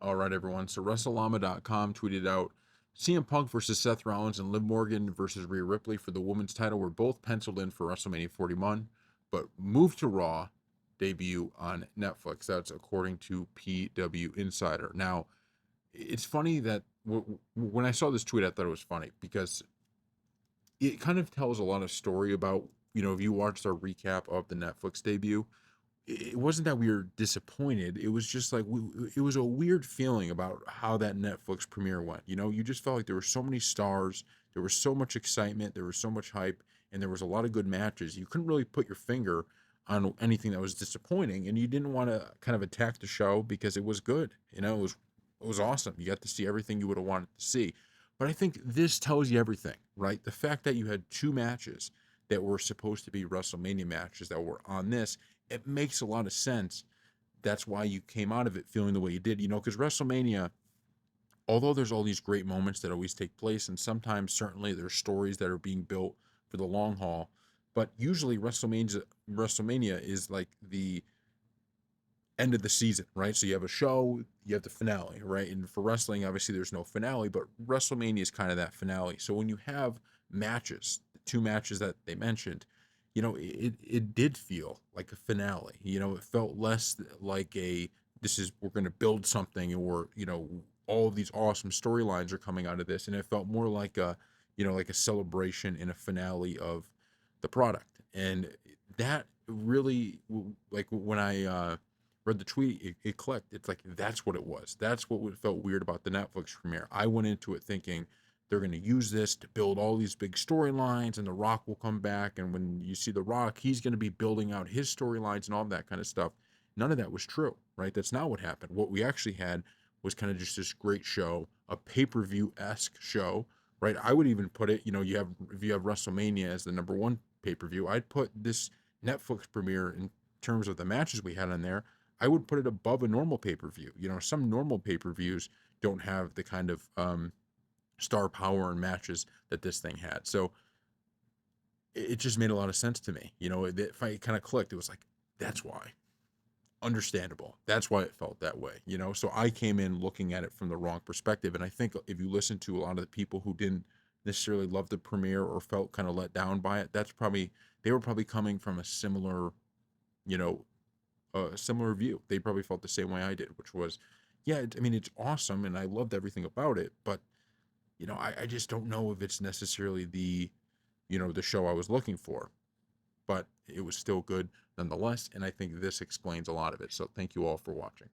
All right, everyone. So WrestleLlama.com tweeted out CM Punk versus Seth Rollins and Liv Morgan versus Rhea Ripley for the women's title were both penciled in for WrestleMania 41, but moved to Raw debut on Netflix. That's according to PW Insider. Now, it's funny that when I saw this tweet, I thought it was funny because it kind of tells a lot of story about, if you watched our recap of the Netflix debut, it wasn't that we were disappointed. It was just like it was a weird feeling about how that Netflix premiere went. You just felt like there were so many stars, there was so much excitement, there was so much hype, and there was a lot of good matches. You couldn't really put your finger on anything that was disappointing, and you didn't want to kind of attack the show because it was good. It was awesome. You got to see everything you would have wanted to see. But I think this tells you everything, right? The fact that you had two matches that were supposed to be WrestleMania matches that were on this, it makes a lot of sense. That's why you came out of it feeling the way you did, because WrestleMania, although there's all these great moments that always take place, and sometimes certainly there's stories that are being built for the long haul, but usually WrestleMania is like the end of the season, right? So you have a show, you have the finale, right? And for wrestling, obviously there's no finale, but WrestleMania is kind of that finale. So when you have matches, the two matches that they mentioned, it did feel like a finale. It felt less like we're going to build something, or all of these awesome storylines are coming out of this, and it felt more like a celebration and a finale of the product. And that really, like, when I read the tweet, it clicked. It's like, that's what it was. That's what felt weird about the Netflix premiere. I went into it thinking they're going to use this to build all these big storylines, and The Rock will come back. And when you see The Rock, he's going to be building out his storylines and all that kind of stuff. None of that was true, right? That's not what happened. What we actually had was kind of just this great show, a pay-per-view esque show, right? I would even put it, if you have WrestleMania as the number one pay-per-view, I'd put this Netflix premiere, in terms of the matches we had on there, I would put it above a normal pay-per-view. Some normal pay-per-views don't have the kind of star power and matches that this thing had. So it just made a lot of sense to me. It kind of clicked. It was like, that's why. Understandable. That's why it felt that way. So I came in looking at it from the wrong perspective. And I think if you listen to a lot of the people who didn't necessarily love the premiere or felt kind of let down by it, they were probably coming from you know, a similar view. They probably felt the same way I did, which was, yeah, it's awesome and I loved everything about it, but I just don't know if it's necessarily the show I was looking for. But it was still good nonetheless, and I think this explains a lot of it. So thank you all for watching.